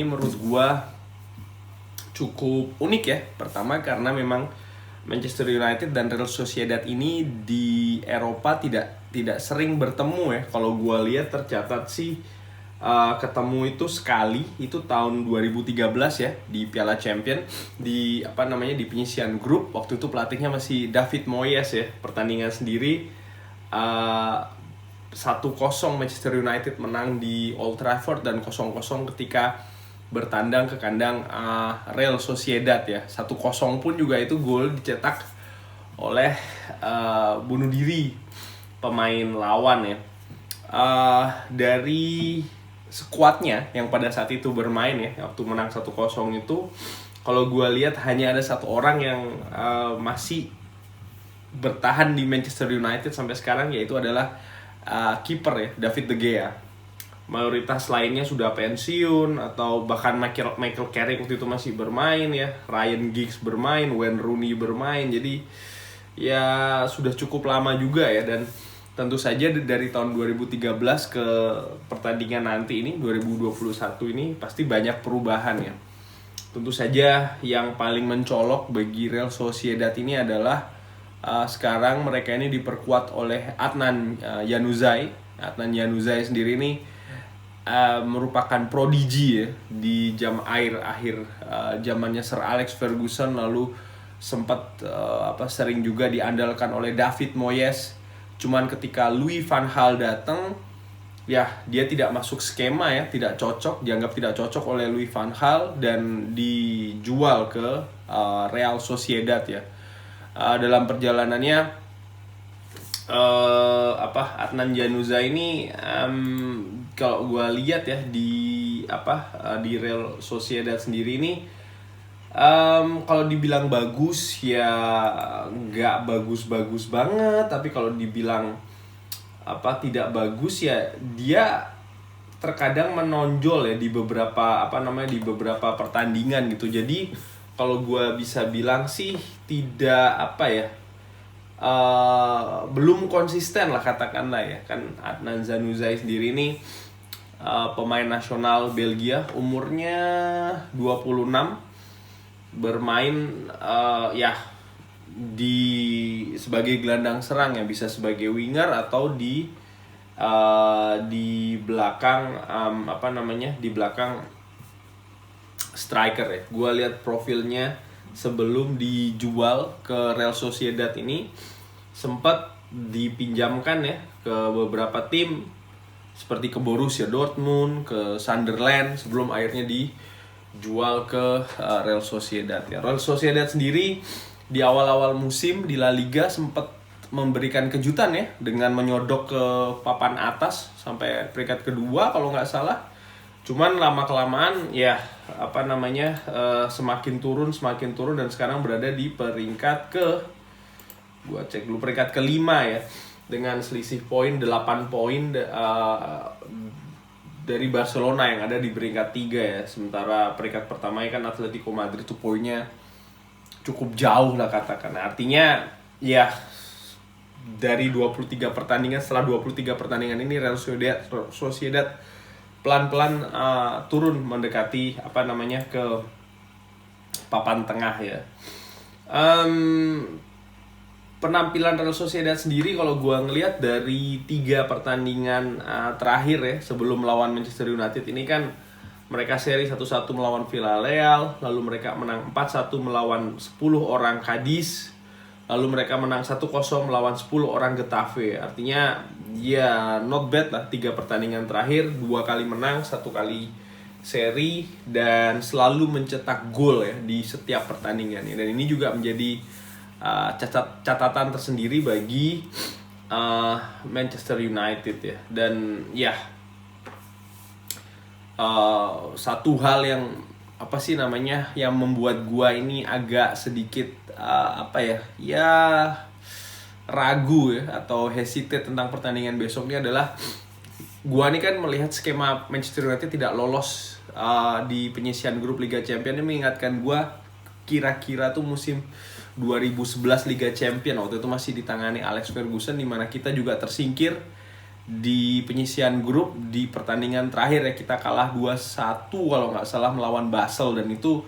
Ini menurut gua cukup unik ya. Pertama karena memang Manchester United dan Real Sociedad ini di Eropa tidak sering bertemu ya. Kalau gua lihat tercatat sih ketemu itu sekali, itu tahun 2013 ya, di Piala Champion, di di penyisian grup. Waktu itu pelatihnya masih David Moyes ya. Pertandingan sendiri 1-0 Manchester United menang di Old Trafford, dan 0-0 ketika bertandang ke kandang Real Sociedad ya. 1-0 pun juga itu gol dicetak oleh bunuh diri pemain lawan ya. Dari skuadnya yang pada saat itu bermain ya, waktu menang 1-0 itu, kalau gue lihat hanya ada satu orang yang masih bertahan di Manchester United sampai sekarang, yaitu adalah kiper ya, David De Gea. Mayoritas lainnya sudah pensiun, atau bahkan Michael Carrick waktu itu masih bermain ya, Ryan Giggs bermain, Wayne Rooney bermain. Jadi ya sudah cukup lama juga ya. Dan tentu saja dari tahun 2013 ke pertandingan nanti ini 2021 ini pasti banyak perubahan ya. Tentu saja yang paling mencolok bagi Real Sociedad ini adalah sekarang mereka ini diperkuat oleh Adnan Januzaj. Adnan Januzaj sendiri ini merupakan prodigi ya di akhir zamannya Sir Alex Ferguson, lalu sempat sering juga diandalkan oleh David Moyes. Cuman ketika Louis van Gaal datang, ya dia tidak masuk skema ya, dianggap tidak cocok oleh Louis van Gaal, dan dijual ke Real Sociedad ya. Dalam perjalanannya Adnan Januzaj ini kalau gue lihat ya di Real Sociedad sendiri ini, kalau dibilang bagus ya nggak bagus-bagus banget, tapi kalau dibilang tidak bagus ya dia terkadang menonjol ya di beberapa pertandingan gitu. Jadi kalau gue bisa bilang sih tidak belum konsisten lah katakanlah ya. Kan Adnan Januzaj sendiri ini pemain nasional Belgia, umurnya 26, bermain sebagai gelandang serang ya, bisa sebagai winger atau di belakang di belakang striker ya. Gua lihat profilnya sebelum dijual ke Real Sociedad ini, sempat dipinjamkan ya ke beberapa tim seperti ke Borussia Dortmund, ke Sunderland, sebelum akhirnya dijual ke Real Sociedad ya. Real Sociedad sendiri di awal-awal musim di La Liga sempat memberikan kejutan ya dengan menyodok ke papan atas sampai peringkat kedua kalau nggak salah. Cuman lama-kelamaan ya semakin turun dan sekarang berada di peringkat gua cek dulu, peringkat kelima ya, dengan selisih poin 8 poin dari Barcelona yang ada di peringkat 3 ya. Sementara peringkat pertama kan Atletico Madrid itu poinnya cukup jauh lah katakan. Artinya ya dari 23 pertandingan, setelah 23 pertandingan ini Real Sociedad pelan-pelan turun mendekati ke papan tengah ya. Penampilan Real Sociedad sendiri kalau gua ngelihat dari 3 pertandingan terakhir ya sebelum melawan Manchester United ini kan, mereka seri 1-1 melawan Villarreal, lalu mereka menang 4-1 melawan 10 orang Cadiz, lalu mereka menang 1-0 melawan 10 orang Getafe. Artinya ya not bad lah 3 pertandingan terakhir, 2 kali menang, 1 kali seri, dan selalu mencetak gol ya di setiap pertandingan. Dan ini juga menjadi catatan tersendiri bagi Manchester United ya. Dan ya satu hal yang yang membuat gua ini agak sedikit ragu ya atau hesitate tentang pertandingan besok ini adalah, gua ini kan melihat skema Manchester United tidak lolos di penyisian grup Liga Champions ini mengingatkan gua kira-kira tuh musim 2011 Liga Champions. Waktu itu masih ditangani Alex Ferguson, di mana kita juga tersingkir di penyisian grup di pertandingan terakhir ya, kita kalah 2-1 kalau nggak salah melawan Basel, dan itu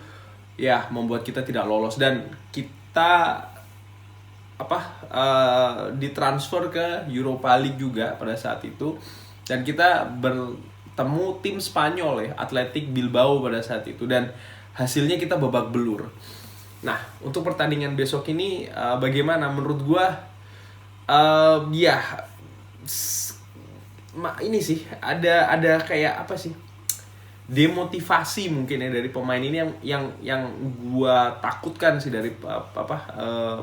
ya membuat kita tidak lolos, dan kita ditransfer ke Europa League juga pada saat itu, dan kita bertemu tim Spanyol ya, Athletic Bilbao pada saat itu, dan hasilnya kita babak belur. Nah, untuk pertandingan besok ini bagaimana menurut gua? Ya ini sih ada kayak apa sih, demotivasi mungkin ya dari pemain ini yang gua takutkan sih dari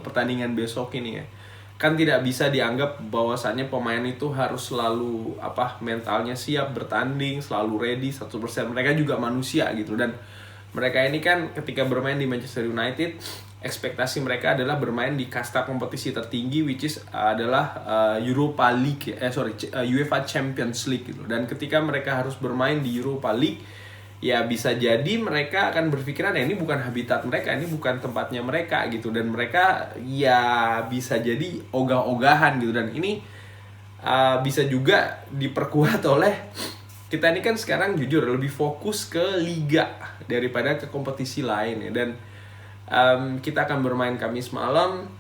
pertandingan besok ini ya. Kan tidak bisa dianggap bahwasannya pemain itu harus selalu mentalnya siap bertanding, selalu ready 100%. Mereka juga manusia gitu, dan mereka ini kan ketika bermain di Manchester United, ekspektasi mereka adalah bermain di kasta kompetisi tertinggi, which is adalah Europa League, UEFA Champions League gitu. Dan ketika mereka harus bermain di Europa League, ya bisa jadi mereka akan berpikiran ya ini bukan habitat mereka, ini bukan tempatnya mereka gitu, dan mereka ya bisa jadi ogah-ogahan gitu. Dan ini bisa juga diperkuat oleh kita ini kan sekarang jujur lebih fokus ke liga daripada ke kompetisi lain ya. Dan kita akan bermain Kamis malam,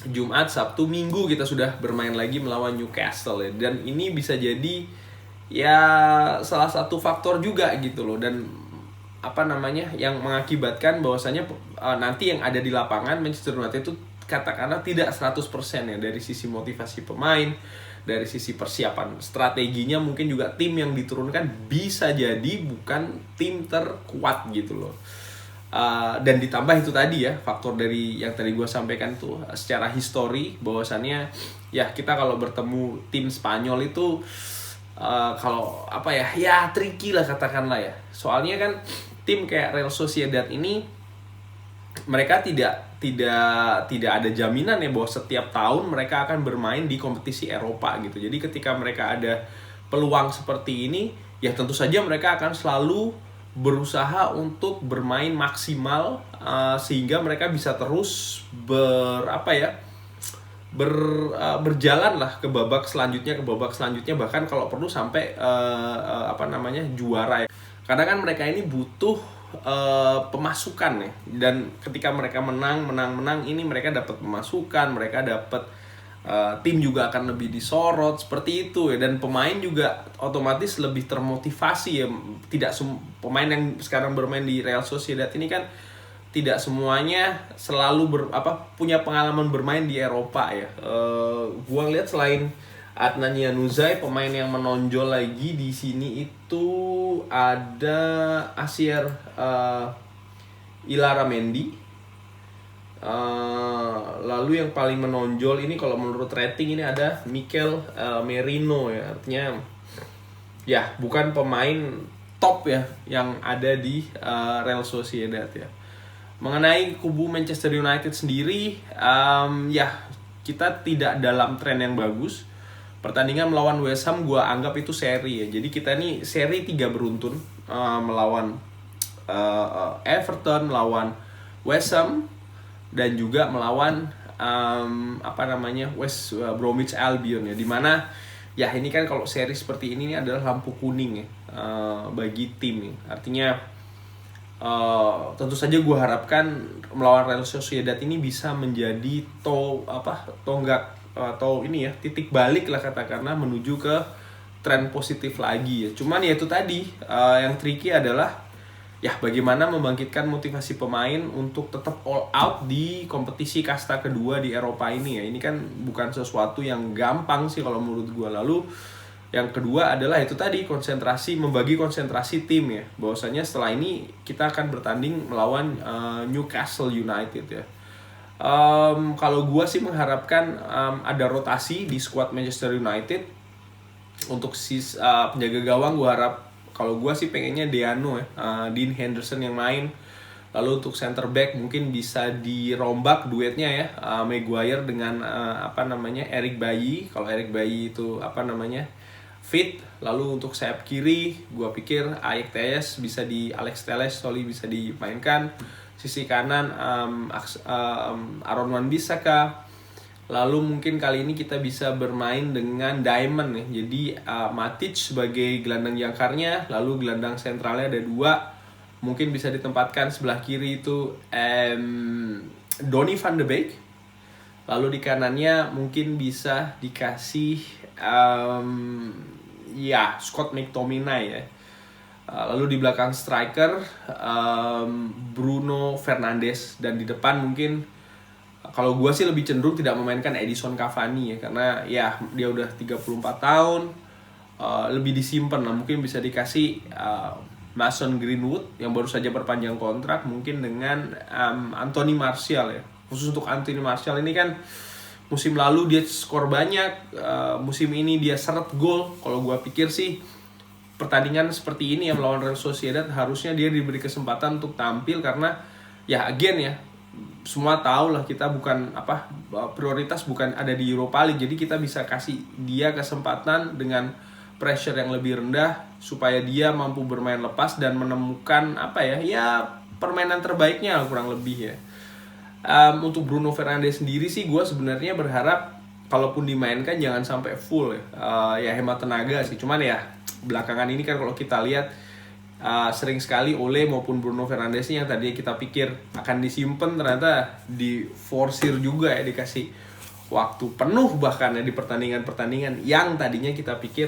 Jumat, Sabtu, Minggu kita sudah bermain lagi melawan Newcastle ya. Dan ini bisa jadi ya salah satu faktor juga gitu loh, dan yang mengakibatkan bahwasanya nanti yang ada di lapangan Manchester United itu katakanlah tidak 100% ya, dari sisi motivasi pemain, dari sisi persiapan strateginya, mungkin juga tim yang diturunkan bisa jadi bukan tim terkuat gitu loh. Dan ditambah itu tadi ya, faktor dari yang tadi gue sampaikan tuh secara histori, bahwasannya ya kita kalau bertemu tim Spanyol itu kalau ya tricky lah katakanlah ya. Soalnya kan tim kayak Real Sociedad ini mereka tidak ada jaminan ya bahwa setiap tahun mereka akan bermain di kompetisi Eropa gitu. Jadi ketika mereka ada peluang seperti ini, ya tentu saja mereka akan selalu berusaha untuk bermain maksimal sehingga mereka bisa terus berjalan lah ke babak selanjutnya, bahkan kalau perlu sampai juara ya. Karena kan mereka ini butuh pemasukan ya, dan ketika mereka menang ini mereka dapat pemasukan, mereka dapat tim juga akan lebih disorot seperti itu ya, dan pemain juga otomatis lebih termotivasi ya. Tidak pemain yang sekarang bermain di Real Sociedad ini kan tidak semuanya selalu punya pengalaman bermain di Eropa ya. Gua ngeliat selain Adnan Januzaj, pemain yang menonjol lagi di sini itu ada Asier Illarramendi. Lalu yang paling menonjol ini kalau menurut rating ini ada Mikel Merino ya. Artinya ya bukan pemain top ya yang ada di Real Sociedad ya. Mengenai kubu Manchester United sendiri, ya kita tidak dalam tren yang bagus. Pertandingan melawan West Ham gue anggap itu seri ya. Jadi kita ini seri 3 beruntun, melawan Everton, melawan West Ham, dan juga melawan West Bromwich Albion ya. Dimana ya ini kan kalau seri seperti ini adalah lampu kuning ya bagi tim ya. Artinya tentu saja gue harapkan melawan Real Sociedad ini bisa menjadi tonggak atau ini ya titik balik lah katakanlah menuju ke tren positif lagi ya. Cuman ya itu tadi yang tricky adalah ya bagaimana membangkitkan motivasi pemain untuk tetap all out di kompetisi kasta kedua di Eropa ini ya. Ini kan bukan sesuatu yang gampang sih kalau menurut gue. Lalu yang kedua adalah itu tadi membagi konsentrasi tim ya. Bahwasanya setelah ini kita akan bertanding melawan Newcastle United ya. Kalau gue sih mengharapkan ada rotasi di squad Manchester United. Untuk penjaga gawang gue harap, kalau gue sih pengennya Deano ya, Dean Henderson yang main. Lalu untuk center back mungkin bisa dirombak duetnya ya, Maguire dengan Eric Bailly. Kalau Eric Bailly itu fit. Lalu untuk sayap kiri gue pikir Alex Telles bisa dimainkan. Sisi kanan Aaron Wan-Bissaka. Lalu mungkin kali ini kita bisa bermain dengan diamond ya. Jadi Matic sebagai gelandang jangkarnya, lalu gelandang sentralnya ada 2. Mungkin bisa ditempatkan sebelah kiri itu Donny van de Beek. Lalu di kanannya mungkin bisa dikasih Scott McTominay ya. Lalu di belakang striker Bruno Fernandes, dan di depan mungkin kalau gue sih lebih cenderung tidak memainkan Edison Cavani ya, karena ya dia udah 34 tahun, lebih disimpan lah. Mungkin bisa dikasih Mason Greenwood yang baru saja perpanjang kontrak, mungkin dengan Anthony Martial ya. Khusus untuk Anthony Martial ini kan musim lalu dia skor banyak, musim ini dia seret gol. Kalau gue pikir sih pertandingan seperti ini yang melawan Real Sociedad harusnya dia diberi kesempatan untuk tampil, karena ya again ya, semua tahu lah kita bukan prioritas bukan ada di Europa League, jadi kita bisa kasih dia kesempatan dengan pressure yang lebih rendah supaya dia mampu bermain lepas dan menemukan permainan terbaiknya kurang lebih ya. Untuk Bruno Fernandes sendiri sih gue sebenarnya berharap kalaupun dimainkan jangan sampai full ya hemat tenaga sih. Cuman ya belakangan ini kan kalau kita lihat sering sekali Ole maupun Bruno Fernandes yang tadinya kita pikir akan disimpan ternyata diforsir juga ya, dikasih waktu penuh bahkan ya di pertandingan-pertandingan yang tadinya kita pikir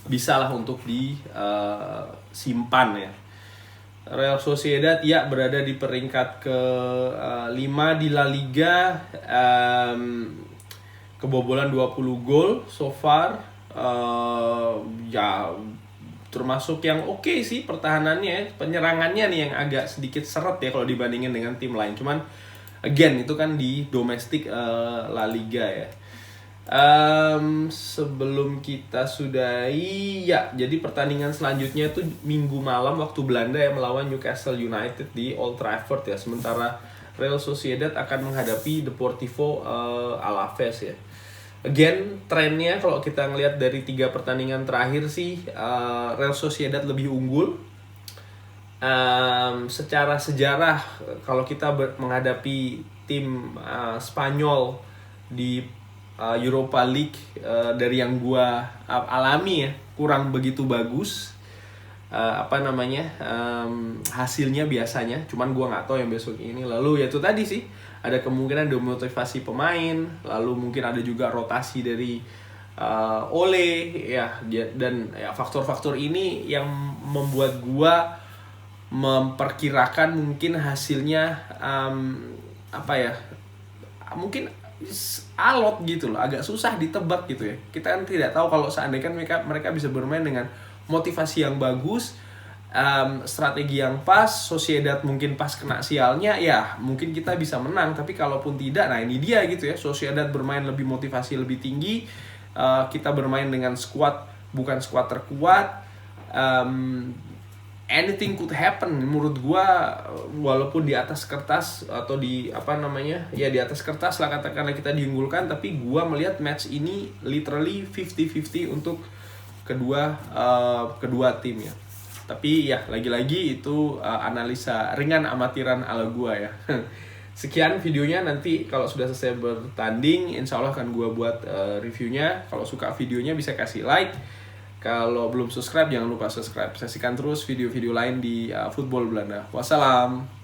bisa lah untuk disimpan ya. Real Sociedad ya berada di peringkat ke-5 di La Liga, kebobolan 20 gol so far. Ya termasuk yang oke sih pertahanannya, penyerangannya nih yang agak sedikit seret ya kalau dibandingin dengan tim lain. Cuman again itu kan di domestik La Liga ya. Sebelum kita sudahi ya, jadi pertandingan selanjutnya itu Minggu malam waktu Belanda yang melawan Newcastle United di Old Trafford ya. Sementara Real Sociedad akan menghadapi Deportivo Alaves ya. Again, trennya kalau kita ngelihat dari 3 pertandingan terakhir sih Real Sociedad lebih unggul. Secara sejarah kalau kita menghadapi tim Spanyol di Europa League dari yang gua alami ya, kurang begitu bagus hasilnya biasanya. Cuman gua nggak tahu yang besok ini. Lalu ya itu tadi sih, ada kemungkinan demotivasi pemain, lalu mungkin ada juga rotasi dari Ole ya, dan ya faktor-faktor ini yang membuat gua memperkirakan mungkin hasilnya mungkin alot gitu loh, agak susah ditebak gitu ya. Kita kan tidak tahu kalau seandainya mereka bisa bermain dengan motivasi yang bagus, strategi yang pas, Sociedad mungkin pas kena sialnya, ya mungkin kita bisa menang. Tapi kalaupun tidak, nah ini dia gitu ya, Sociedad bermain lebih motivasi lebih tinggi, kita bermain dengan bukan squad terkuat. Anything could happen menurut gua, walaupun di atas kertas atau di di atas kertas lah katakanlah kita diunggulkan, tapi gua melihat match ini literally 50-50 untuk kedua tim ya. Tapi ya lagi-lagi itu analisa ringan amatiran ala gua ya. Sekian videonya, nanti kalau sudah selesai bertanding insya Allah akan gua buat reviewnya. Kalau suka videonya bisa kasih like. Kalau belum subscribe jangan lupa subscribe. Saksikan terus video-video lain di Football Belanda. Wassalam.